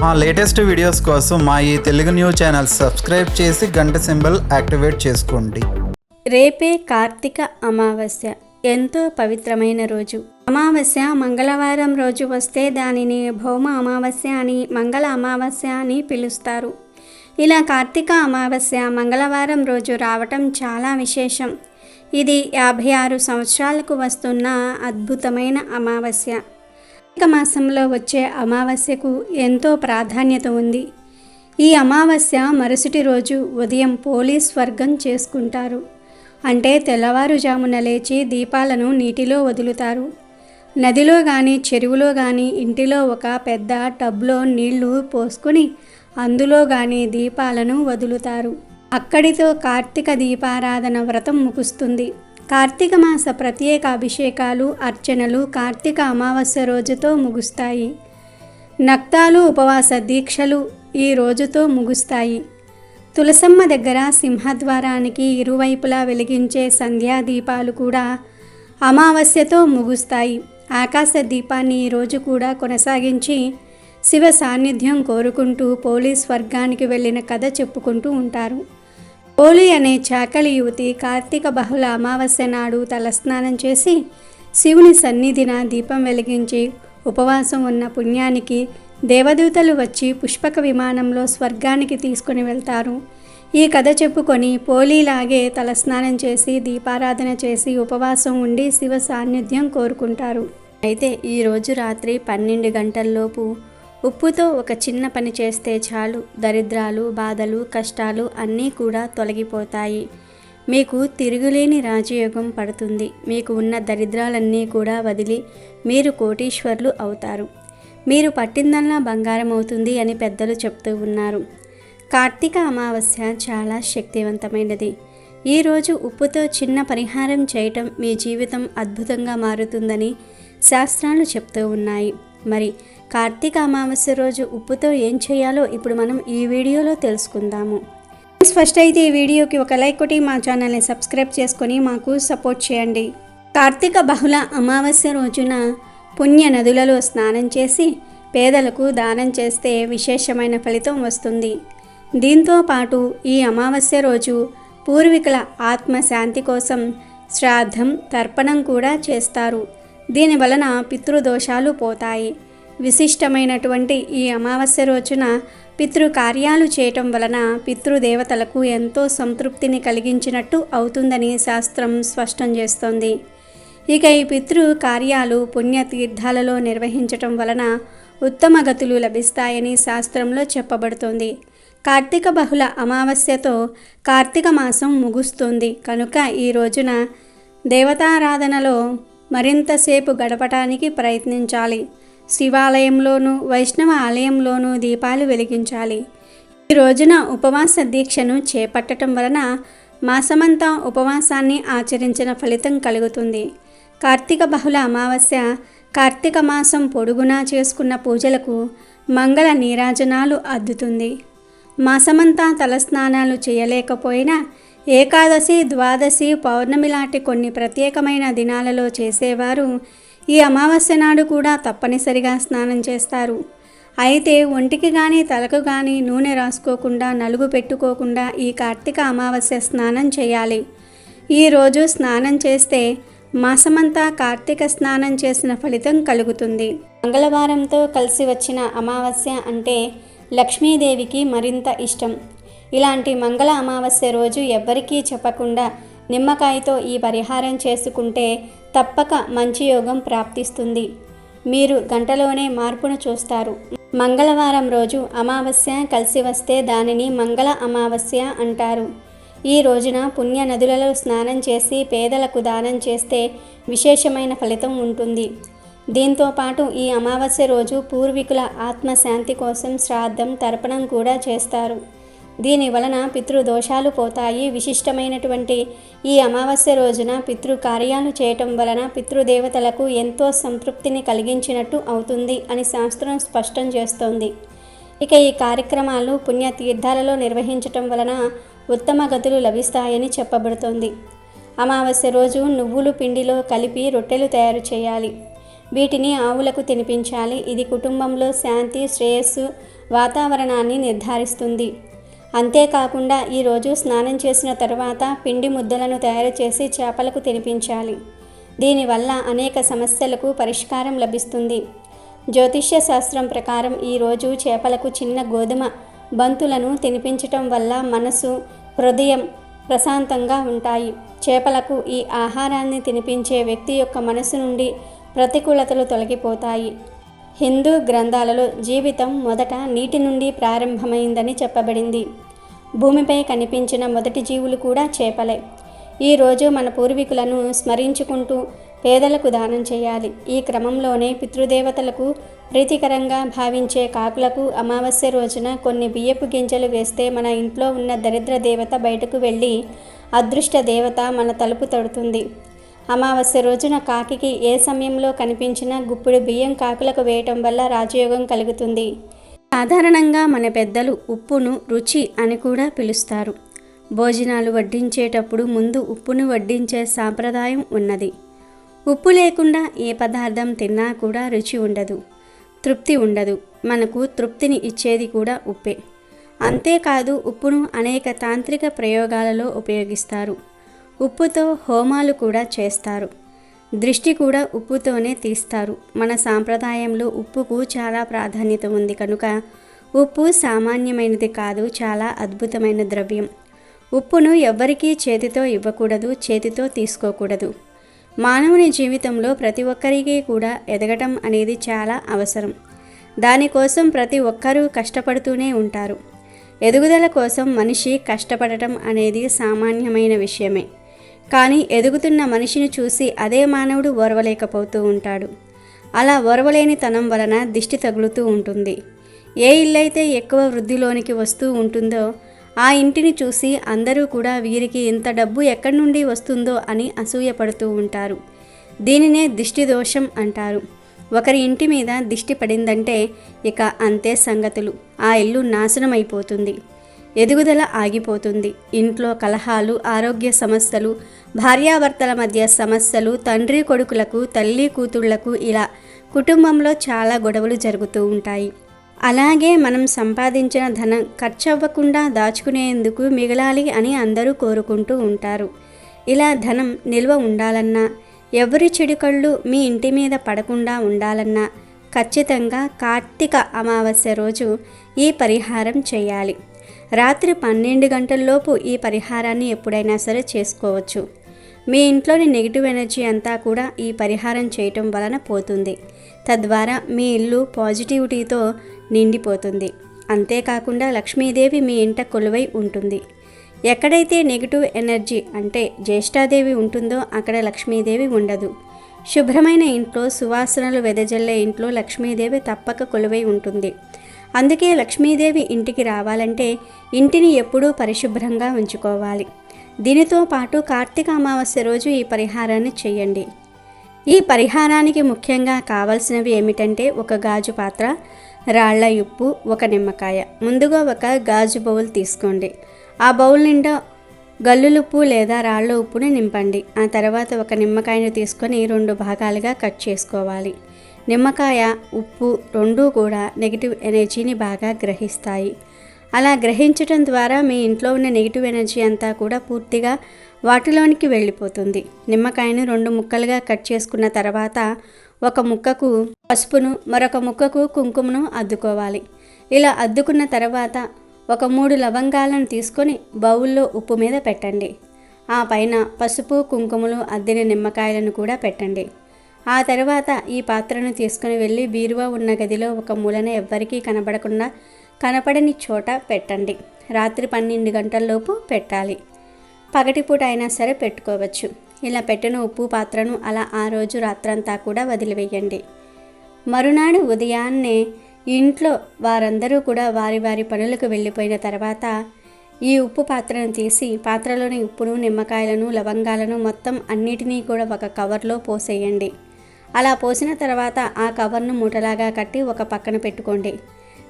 మా latest videos కోసం మా ఈ తెలుగు న్యూస్ ఛానల్ సబ్స్క్రైబ్ చేసి గంట సింబల్ యాక్టివేట్ చేసుకోండి. రేపే కార్తీక అమావాస్య, ఎంతో పవిత్రమైన రోజు. అమావాస్య మంగళవారం రోజు వస్తే దానిని భౌమ అమావాస్య అని, మంగళ అమావాస్య అని పిలుస్తారు. ఇలా కార్తీక అమావాస్య మంగళవారం రోజు రావటం చాలా విశేషం. ఇది 56 సంవత్సరాలకు వస్తున్న అద్భుతమైన అమావాస్య. కార్తీక మాసంలో వచ్చే అమావాస్యకు ఎంతో ప్రాధాన్యత ఉంది. ఈ అమావాస్య మరుసటి రోజు ఉదయం పోలీస్ వర్గం చేసుకుంటారు. అంటే తెల్లవారుజామున లేచి దీపాలను నీటిలో వదులుతారు. నదిలో కానీ చెరువులో కానీ ఇంటిలో ఒక పెద్ద టబ్లో నీళ్లు పోసుకొని అందులో కానీ దీపాలను వదులుతారు. అక్కడితో కార్తీక దీపారాధన వ్రతం ముగుస్తుంది. కార్తీక మాస ప్రత్యేక అభిషేకాలు, అర్చనలు కార్తీక అమావాస్య రోజుతో ముగుస్తాయి. నక్తాలు, ఉపవాస దీక్షలు ఈ రోజుతో ముగుస్తాయి. తులసమ్మ దగ్గర సింహద్వారానికి ఇరువైపులా వెలిగించే సంధ్యా దీపాలు కూడా అమావాస్యతో ముగుస్తాయి. ఆకాశ దీపాన్ని ఈరోజు కూడా కొనసాగించి శివ సాన్నిధ్యం కోరుకుంటూ పోలీస్ వర్గానికి వెళ్ళిన కథ చెప్పుకుంటూ ఉంటారు. పోలి అనే చాకలి యువతి కార్తీక బహుళ అమావాస్య నాడు తలస్నానం చేసి శివుని సన్నిధిన దీపం వెలిగించి ఉపవాసం ఉన్న పుణ్యానికి దేవదూతలు వచ్చి పుష్పక విమానంలో స్వర్గానికి తీసుకుని వెళ్తారు. ఈ కథ చెప్పుకొని పోలీలాగే తలస్నానం చేసి దీపారాధన చేసి ఉపవాసం ఉండి శివ సాన్నిధ్యం కోరుకుంటారు. అయితే ఈరోజు రాత్రి 12 గంటల్లోపు ఉప్పుతో ఒక చిన్న పని చేస్తే చాలు, దరిద్రాలు, బాధలు, కష్టాలు అన్నీ కూడా తొలగిపోతాయి. మీకు తిరుగులేని రాజయోగం పడుతుంది. మీకు ఉన్న దరిద్రాలన్నీ కూడా వదిలి మీరు కోటీశ్వర్లు అవుతారు. మీరు పట్టిందల్లా బంగారం అవుతుంది అని పెద్దలు చెప్తూ ఉన్నారు. కార్తీక అమావాస్య చాలా శక్తివంతమైనది. ఈరోజు ఉప్పుతో చిన్న పరిహారం చేయటం మీ జీవితం అద్భుతంగా మారుతుందని శాస్త్రాలు చెప్తూ ఉన్నాయి. మరి కార్తీక అమావాస్య రోజు ఉప్పుతో ఏం చేయాలో ఇప్పుడు మనం ఈ వీడియోలో తెలుసుకుందాము. ఫస్ట్ అయితే ఈ వీడియోకి ఒక లైక్ కొట్టి మా ఛానల్ని సబ్స్క్రైబ్ చేసుకొని మాకు సపోర్ట్ చేయండి. కార్తీక బహుళ అమావాస్య రోజున పుణ్య నదులలో స్నానం చేసి పేదలకు దానం చేస్తే విశేషమైన ఫలితం వస్తుంది. దీంతో పాటు ఈ అమావాస్య రోజు పూర్వీకుల ఆత్మశాంతి కోసం శ్రాద్ధం, తర్పణం కూడా చేస్తారు. దీని వలన పితృదోషాలు పోతాయి. విశిష్టమైనటువంటి ఈ అమావాస్య రోజున పితృకార్యాలు చేయటం వలన పితృదేవతలకు ఎంతో సంతృప్తిని కలిగించినట్టు అవుతుందని శాస్త్రం స్పష్టం చేస్తోంది. ఇక ఈ పితృ కార్యాలు పుణ్యతీర్థాలలో నిర్వహించటం వలన ఉత్తమ గతులు లభిస్తాయని శాస్త్రంలో చెప్పబడుతోంది. కార్తీక బహుళ అమావాస్యతో కార్తీక మాసం ముగుస్తుంది కనుక ఈ రోజున దేవతారాధనలో మరింతసేపు గడపటానికి ప్రయత్నించాలి. శివాలయంలోనూ వైష్ణవ ఆలయంలోనూ దీపాలు వెలిగించాలి. ఈ రోజున ఉపవాస దీక్షను చేపట్టడం వలన మాసమంతా ఉపవాసాన్ని ఆచరించిన ఫలితం కలుగుతుంది. కార్తీక బహుళ అమావాస్య కార్తీక మాసం పొడుగునా చేసుకున్న పూజలకు మంగళ నీరాజనాలు అద్దుతుంది. మాసమంతా తలస్నానాలు చేయలేకపోయినా ఏకాదశి, ద్వాదశి, పౌర్ణమి లాంటి కొన్ని ప్రత్యేకమైన దినాలలో చేసేవారు ఈ అమావాస్య నాడు కూడా తప్పనిసరిగా స్నానం చేస్తారు. అయితే ఒంటికి కానీ తలకు కానీ నూనె రాసుకోకుండా, నలుగు పెట్టుకోకుండా ఈ కార్తీక అమావాస్య స్నానం చేయాలి. ఈరోజు స్నానం చేస్తే మాసమంతా కార్తీక స్నానం చేసిన ఫలితం కలుగుతుంది. మంగళవారంతో కలిసి వచ్చిన అమావాస్య అంటే లక్ష్మీదేవికి మరింత ఇష్టం. ఇలాంటి మంగళ అమావాస్య రోజు ఎవ్వరికీ చెప్పకుండా నిమ్మకాయతో ఈ పరిహారం చేసుకుంటే తప్పక మంచి యోగం ప్రాప్తిస్తుంది. మీరు గంటలోనే మార్పును చూస్తారు. మంగళవారం రోజు అమావాస్య కలిసి వస్తే దానిని మంగళ అమావాస్య అంటారు. ఈ రోజున పుణ్య నదులలో స్నానం చేసి పేదలకు దానం చేస్తే విశేషమైన ఫలితం ఉంటుంది. దీంతో పాటు ఈ అమావాస్య రోజు పూర్వీకుల ఆత్మశాంతి కోసం శ్రాద్ధం, తర్పణం కూడా చేస్తారు. దీని వలన పితృదోషాలు పోతాయి. విశిష్టమైనటువంటి ఈ అమావాస్య రోజున పితృకార్యాలు చేయటం వలన పితృదేవతలకు ఎంతో సంతృప్తిని కలిగించినట్టు అవుతుంది అని శాస్త్రం స్పష్టం చేస్తోంది. ఇక ఈ కార్యక్రమాలు పుణ్యతీర్థాలలో నిర్వహించటం వలన ఉత్తమ గతులు లభిస్తాయని చెప్పబడుతోంది. అమావాస్య రోజు నువ్వులు పిండిలో కలిపి రొట్టెలు తయారు చేయాలి. వీటిని ఆవులకు తినిపించాలి. ఇది కుటుంబంలో శాంతి, శ్రేయస్సు వాతావరణాన్ని నిర్ధారిస్తుంది. అంతేకాకుండా ఈరోజు స్నానం చేసిన తర్వాత పిండి ముద్దలను తయారు చేసి చేపలకు తినిపించాలి. దీనివల్ల అనేక సమస్యలకు పరిష్కారం లభిస్తుంది. జ్యోతిష్య శాస్త్రం ప్రకారం ఈరోజు చేపలకు చిన్న గోధుమ బంతులను తినిపించటం వల్ల మనసు, హృదయం ప్రశాంతంగా ఉంటాయి. చేపలకు ఈ ఆహారాన్ని తినిపించే వ్యక్తి యొక్క మనసు నుండి ప్రతికూలతలు తొలగిపోతాయి. హిందూ గ్రంథాలలో జీవితం మొదట నీటి నుండి ప్రారంభమైందని చెప్పబడింది. భూమిపై కనిపించిన మొదటి జీవులు కూడా చేపలే. ఈరోజు మన పూర్వీకులను స్మరించుకుంటూ పేదలకు దానం చేయాలి. ఈ క్రమంలోనే పితృదేవతలకు ప్రీతికరంగా భావించే కాకులకు అమావాస్య రోజున కొన్ని బియ్యపు గింజలు వేస్తే మన ఇంట్లో ఉన్న దరిద్ర దేవత బయటకు వెళ్ళి అదృష్ట దేవత మన తలుపు తడుతుంది. అమావాస్య రోజున కాకికి ఏ సమయంలో కనిపించినా గుప్పిడి బియ్యం కాకులకు వేయటం వల్ల రాజయోగం కలుగుతుంది. సాధారణంగా మన పెద్దలు ఉప్పును రుచి అని కూడా పిలుస్తారు. భోజనాలు వడ్డించేటప్పుడు ముందు ఉప్పును వడ్డించే సాంప్రదాయం ఉన్నది. ఉప్పు లేకుండా ఏ పదార్థం తిన్నా కూడా రుచి ఉండదు, తృప్తి ఉండదు. మనకు తృప్తిని ఇచ్చేది కూడా ఉప్పే. అంతేకాదు ఉప్పును అనేక తాంత్రిక ప్రయోగాలలో ఉపయోగిస్తారు. ఉప్పుతో హోమాలు కూడా చేస్తారు. దృష్టి కూడా ఉప్పుతోనే తీస్తారు. మన సాంప్రదాయంలో ఉప్పుకు చాలా ప్రాధాన్యత ఉంది కనుక ఉప్పు సామాన్యమైనది కాదు, చాలా అద్భుతమైన ద్రవ్యం. ఉప్పును ఎవ్వరికీ చేతితో ఇవ్వకూడదు, చేతితో తీసుకోకూడదు. మానవుని జీవితంలో ప్రతి ఒక్కరికి కూడా ఎదగటం అనేది చాలా అవసరం. దానికోసం ప్రతి ఒక్కరూ కష్టపడుతూనే ఉంటారు. ఎదుగుదల కోసం మనిషి కష్టపడటం అనేది సామాన్యమైన విషయమే. కానీ ఎదుగుతున్న మనిషిని చూసి అదే మానవుడు ఓర్వలేకపోతూ ఉంటాడు. అలా ఓర్వలేని తనం వలన దిష్టి తగులుతూ ఉంటుంది. ఏ ఇల్లైతే ఎక్కువ వృద్ధిలోనికి వస్తూ ఉంటుందో ఆ ఇంటిని చూసి అందరూ కూడా వీరికి ఇంత డబ్బు ఎక్కడి నుండి వస్తుందో అని అసూయపడుతూ ఉంటారు. దీనినే దిష్టి దోషం అంటారు. ఒకరి ఇంటి మీద దిష్టి పడిందంటే ఇక అంతే సంగతులు. ఆ ఇల్లు నాశనం అయిపోతుంది, ఎదుగుదల ఆగిపోతుంది. ఇంట్లో కలహాలు, ఆరోగ్య సమస్యలు, భార్యాభర్తల మధ్య సమస్యలు, తండ్రి కొడుకులకు, తల్లి కూతుళ్లకు ఇలా కుటుంబంలో చాలా గొడవలు జరుగుతూ ఉంటాయి. అలాగే మనం సంపాదించిన ధనం ఖర్చవ్వకుండా దాచుకునేందుకు మిగలాలి అని అందరూ కోరుకుంటూ ఉంటారు. ఇలా ధనం నిల్వ ఉండాలన్నా, ఎవరి చెడుకళ్ళు మీ ఇంటి మీద పడకుండా ఉండాలన్నా ఖచ్చితంగా కార్తీక అమావాస్య రోజు ఈ పరిహారం చేయాలి. రాత్రి 12 గంటల్లోపు ఈ పరిహారాన్ని ఎప్పుడైనా సరే చేసుకోవచ్చు. మీ ఇంట్లోని నెగిటివ్ ఎనర్జీ అంతా కూడా ఈ పరిహారం చేయటం వలన పోతుంది. తద్వారా మీ ఇల్లు పాజిటివిటీతో నిండిపోతుంది. అంతేకాకుండా లక్ష్మీదేవి మీ ఇంట కొలువై ఉంటుంది. ఎక్కడైతే నెగిటివ్ ఎనర్జీ అంటే జ్యేష్ఠాదేవి ఉంటుందో అక్కడ లక్ష్మీదేవి ఉండదు. శుభ్రమైన ఇంట్లో, సువాసనలు వెదజల్లే ఇంట్లో లక్ష్మీదేవి తప్పక కొలువై ఉంటుంది. అందుకే లక్ష్మీదేవి ఇంటికి రావాలంటే ఇంటిని ఎప్పుడూ పరిశుభ్రంగా ఉంచుకోవాలి. దీనితో పాటు కార్తీక అమావాస్య రోజు ఈ పరిహారాన్ని చేయండి. ఈ పరిహారానికి ముఖ్యంగా కావాల్సినవి ఏమిటంటే ఒక గాజు పాత్ర, రాళ్ల ఉప్పు, ఒక నిమ్మకాయ. ముందుగా ఒక గాజు బౌల్ తీసుకోండి. ఆ బౌల్ నిండా గల్లులుప్పు లేదా రాళ్ల ఉప్పుని నింపండి. ఆ తర్వాత ఒక నిమ్మకాయను తీసుకొని 2 భాగాలుగా కట్ చేసుకోవాలి. నిమ్మకాయ, ఉప్పు రెండూ కూడా నెగిటివ్ ఎనర్జీని బాగా గ్రహిస్తాయి. అలా గ్రహించటం ద్వారా మీ ఇంట్లో ఉన్న నెగిటివ్ ఎనర్జీ అంతా కూడా పూర్తిగా వాటిలోనికి వెళ్ళిపోతుంది. నిమ్మకాయను 2 ముక్కలుగా కట్ చేసుకున్న తర్వాత ఒక ముక్కకు పసుపును, మరొక ముక్కకు కుంకుమను అద్దుకోవాలి. ఇలా అద్దుకున్న తర్వాత ఒక 3 లవంగాలను తీసుకొని బౌల్లో ఉప్పు మీద పెట్టండి. ఆ పైన పసుపు, కుంకుమలు అద్దిన నిమ్మకాయలను కూడా పెట్టండి. ఆ తర్వాత ఈ పాత్రను తీసుకుని వెళ్ళి బీరువా ఉన్న గదిలో ఒక మూలన ఎవ్వరికీ కనబడకుండా కనపడని చోట పెట్టండి. రాత్రి 12 గంటల్లోపు పెట్టాలి. పగటిపూట అయినా సరే పెట్టుకోవచ్చు. ఇలా పెట్టిన ఉప్పు పాత్రను అలా ఆ రోజు రాత్రంతా కూడా వదిలివేయండి. మరునాడు ఉదయాన్నే ఇంట్లో వారందరూ కూడా వారి వారి పనులకు వెళ్ళిపోయిన తర్వాత ఈ ఉప్పు పాత్రను తీసి పాత్రలోని ఉప్పును, నిమ్మకాయలను, లవంగాలను మొత్తం అన్నిటినీ కూడా ఒక కవర్లో పోసేయండి. అలా పోసిన తర్వాత ఆ కవర్ను మూటలాగా కట్టి ఒక పక్కన పెట్టుకోండి.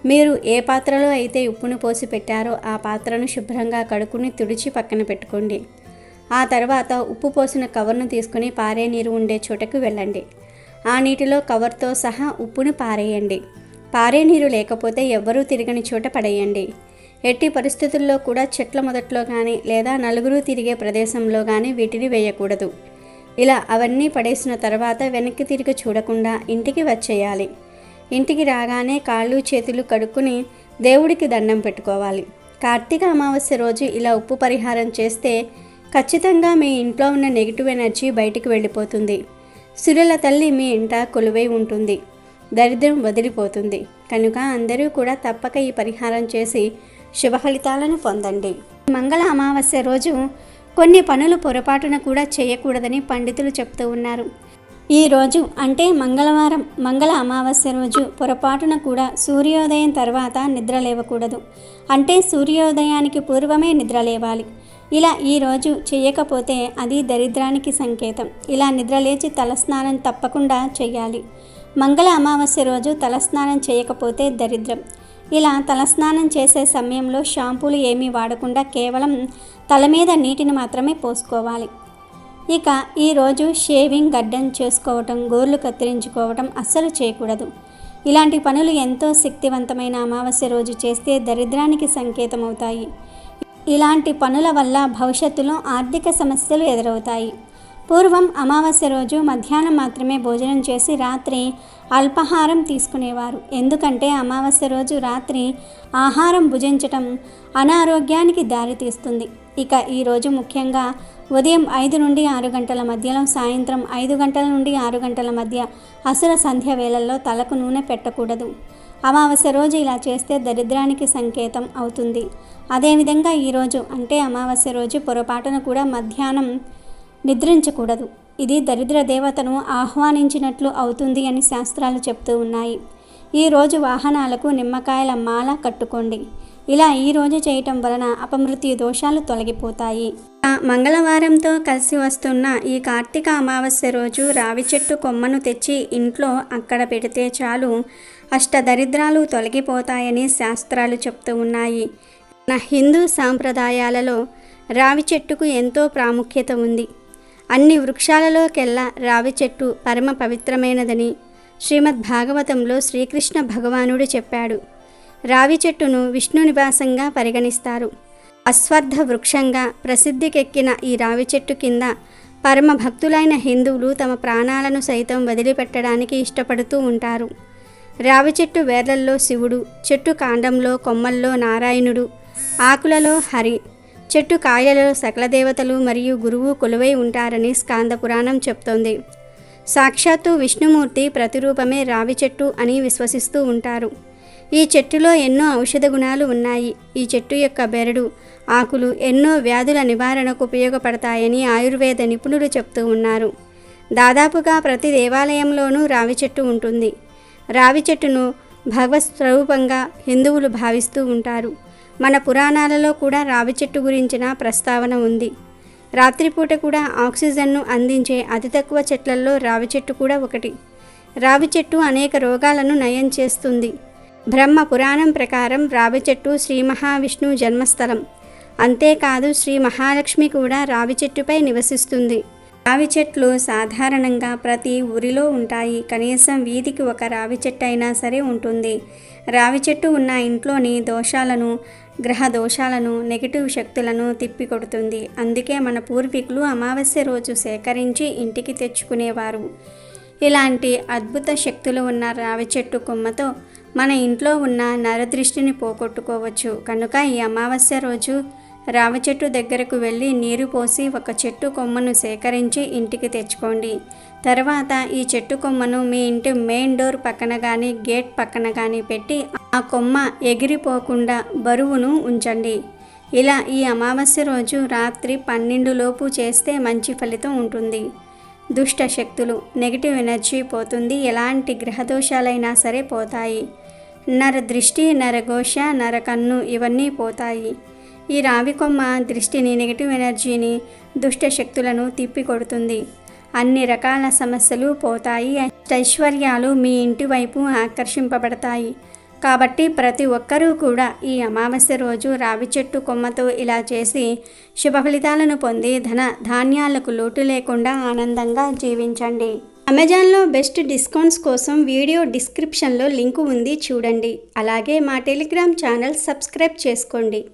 మీరు ఏ పాత్రలో అయితే ఉప్పును పోసి పెట్టారో ఆ పాత్రను శుభ్రంగా కడుక్కుని తుడిచి పక్కన పెట్టుకోండి. ఆ తర్వాత ఉప్పు పోసిన కవర్ను తీసుకుని పారే నీరు ఉండే చోటకు వెళ్ళండి. ఆ నీటిలో కవర్తో సహా ఉప్పును పారేయండి. పారే నీరు లేకపోతే ఎవ్వరూ తిరగని చోట పడేయండి. ఎట్టి పరిస్థితుల్లో కూడా చెట్ల మొదట్లో కానీ లేదా నలుగురు తిరిగే ప్రదేశంలో కానీ వీటిని వేయకూడదు. ఇలా అవన్నీ పడేసిన తర్వాత వెనక్కి తిరిగి చూడకుండా ఇంటికి వచ్చేయాలి. ఇంటికి రాగానే కాళ్ళు చేతులు కడుక్కుని దేవుడికి దండం పెట్టుకోవాలి. కార్తీక అమావాస్య రోజు ఇలా ఉప్పు పరిహారం చేస్తే ఖచ్చితంగా మీ ఇంట్లో ఉన్న నెగిటివ్ ఎనర్జీ బయటికి వెళ్ళిపోతుంది. సురుల తల్లి మీ ఇంట కొలువై ఉంటుంది. దరిద్రం వదిలిపోతుంది. కనుక అందరూ కూడా తప్పక ఈ పరిహారం చేసి శుభ ఫలితాలను పొందండి. మంగళ అమావాస్య రోజు కొన్ని పనులు పొరపాటున కూడా చేయకూడదని పండితులు చెప్తూ ఉన్నారు. ఈ రోజు అంటే మంగళవారం మంగళ అమావాస్య రోజు పొరపాటున కూడా సూర్యోదయం తర్వాత నిద్ర లేవకూడదు. అంటే సూర్యోదయానికి పూర్వమే నిద్ర లేవాలి. ఇలా ఈరోజు చేయకపోతే అది దరిద్రానికి సంకేతం. ఇలా నిద్రలేచి తలస్నానం తప్పకుండా చేయాలి. మంగళ అమావాస్య రోజు తలస్నానం చేయకపోతే దరిద్రం. ఇలా తలస్నానం చేసే సమయంలో షాంపూలు ఏమీ వాడకుండా కేవలం తల మీద నీటిని మాత్రమే పోసుకోవాలి. ఇక ఈరోజు షేవింగ్ గడ్డం చేసుకోవటం, గోర్లు కత్తిరించుకోవటం అస్సలు చేయకూడదు. ఇలాంటి పనులు ఎంతో శక్తివంతమైన అమావాస్య రోజు చేస్తే దరిద్రానికి సంకేతం అవుతాయి. ఇలాంటి పనుల వల్ల భవిష్యత్తులో ఆర్థిక సమస్యలు ఎదురవుతాయి. పూర్వం అమావాస్య రోజు మధ్యాహ్నం మాత్రమే భోజనం చేసి రాత్రి అల్పాహారం తీసుకునేవారు. ఎందుకంటే అమావాస్య రోజు రాత్రి ఆహారం భుజించటం అనారోగ్యానికి దారితీస్తుంది. ఇక ఈరోజు ముఖ్యంగా ఉదయం 5 నుండి 6 గంటల మధ్యలో, సాయంత్రం 5 గంటల నుండి 6 గంటల మధ్య అసుర సంధ్య వేళల్లో తలకు నూనె పెట్టకూడదు. అమావాస్య రోజు ఇలా చేస్తే దరిద్రానికి సంకేతం అవుతుంది. అదేవిధంగా ఈరోజు అంటే అమావాస్య రోజు పొరపాటున కూడా మధ్యాహ్నం నిద్రించకూడదు. ఇది దరిద్ర దేవతను ఆహ్వానించినట్లు అవుతుంది అని శాస్త్రాలు చెప్తూ ఉన్నాయి. ఈరోజు వాహనాలకు నిమ్మకాయల మాల కట్టుకోండి. ఇలా ఈరోజు చేయటం వలన అపమృత్యు దోషాలు తొలగిపోతాయి. మంగళవారంతో కలిసి వస్తున్న ఈ కార్తీక అమావాస్య రోజు రావి చెట్టు కొమ్మను తెచ్చి ఇంట్లో అక్కడ పెడితే చాలు అష్టదరిద్రాలు తొలగిపోతాయని శాస్త్రాలు చెప్తూ ఉన్నాయి. నా హిందూ సాంప్రదాయాలలో రావి చెట్టుకు ఎంతో ప్రాముఖ్యత ఉంది. అన్ని వృక్షాలలోకెల్లా రావి చెట్టు పరమ పవిత్రమైనదని శ్రీమద్ భాగవతంలో శ్రీకృష్ణ భగవానుడు చెప్పాడు. రావి చెట్టును విష్ణు నివాసంగా పరిగణిస్తారు. అశ్వత్థ వృక్షంగా ప్రసిద్ధికెక్కిన ఈ రావి చెట్టు కింద పరమ భక్తులైన హిందువులు తమ ప్రాణాలను సైతం వదిలిపెట్టడానికి ఇష్టపడుతూ ఉంటారు. రావి చెట్టు వేర్లల్లో శివుడు, చెట్టు కాండంలో కొమ్మల్లో నారాయణుడు, ఆకులలో హరి, చెట్టు కాయలలో సకల దేవతలు మరియు గురువు కొలువై ఉంటారని స్కాంద పురాణం చెప్తోంది. సాక్షాత్తు విష్ణుమూర్తి ప్రతిరూపమే రావి చెట్టు అని విశ్వసిస్తూ ఉంటారు. ఈ చెట్టులో ఎన్నో ఔషధ గుణాలు ఉన్నాయి. ఈ చెట్టు యొక్క బెరడు, ఆకులు ఎన్నో వ్యాధుల నివారణకు ఉపయోగపడతాయని ఆయుర్వేద నిపుణులు చెప్తూ ఉన్నారు. దాదాపుగా ప్రతి దేవాలయంలోనూ రావి చెట్టు ఉంటుంది. రావి చెట్టును భగవత్ స్వరూపంగా హిందువులు భావిస్తూ ఉంటారు. మన పురాణాలలో కూడా రావి చెట్టు గురించిన ప్రస్తావన ఉంది. రాత్రిపూట కూడా ఆక్సిజన్ను అందించే అతి తక్కువ చెట్లలో రావి చెట్టు కూడా ఒకటి. రావి చెట్టు అనేక రోగాలను నయం చేస్తుంది. బ్రహ్మ పురాణం ప్రకారం రావి చెట్టు శ్రీ మహావిష్ణువు జన్మస్థలం. అంతేకాదు శ్రీ మహాలక్ష్మి కూడా రావి చెట్టుపై నివసిస్తుంది. రావి చెట్లు సాధారణంగా ప్రతి ఊరిలో ఉంటాయి. కనీసం వీధికి ఒక రావి చెట్టు అయినా సరే ఉంటుంది. రావి చెట్టు ఉన్న ఇంట్లోని దోషాలను, గ్రహ దోషాలను, నెగిటివ్ శక్తులను తిప్పికొడుతుంది. అందుకే మన పూర్వీకులు అమావాస్య రోజు సేకరించి ఇంటికి తెచ్చుకునేవారు. ఇలాంటి అద్భుత శక్తులు ఉన్న రావి చెట్టు కొమ్మతో మన ఇంట్లో ఉన్న నరదృష్టిని పోగొట్టుకోవచ్చు. కనుక ఈ అమావాస్య రోజు రావి చెట్టు దగ్గరకు వెళ్ళి నీరు పోసి ఒక చెట్టు కొమ్మను సేకరించి ఇంటికి తెచ్చుకోండి. తర్వాత ఈ చెట్టు కొమ్మను మీ ఇంటి మెయిన్ డోర్ పక్కన కానీ గేట్ పక్కన కానీ పెట్టి ఆ కొమ్మ ఎగిరిపోకుండా బరువును ఉంచండి. ఇలా ఈ అమావాస్య రోజు రాత్రి 12 లోపు చేస్తే మంచి ఫలితం ఉంటుంది. దుష్ట శక్తులు, నెగిటివ్ ఎనర్జీ పోతుంది. ఎలాంటి గ్రహదోషాలైనా సరే పోతాయి. నర దృష్టి, నరఘోష, నరకన్ను ఇవన్నీ పోతాయి. ఈ రావి కొమ్మ దృష్టిని, నెగిటివ్ ఎనర్జీని, దుష్ట శక్తులను తిప్పికొడుతుంది. అన్ని రకాల సమస్యలు పోతాయి. ఐశ్వర్యాలు మీ ఇంటి వైపు ఆకర్షింపబడతాయి. కాబట్టి ప్రతి ఒక్కరూ కూడా ఈ అమావాస్య రోజు రావి చెట్టు కొమ్మతో ఇలా చేసి శుభ ఫలితాలను పొంది ధన ధాన్యాలకు లోటు లేకుండా ఆనందంగా జీవించండి. అమెజాన్లో బెస్ట్ డిస్కౌంట్స్ కోసం వీడియో డిస్క్రిప్షన్లో లింకు ఉంది చూడండి. అలాగే మా టెలిగ్రామ్ ఛానల్ సబ్స్క్రైబ్ చేసుకోండి.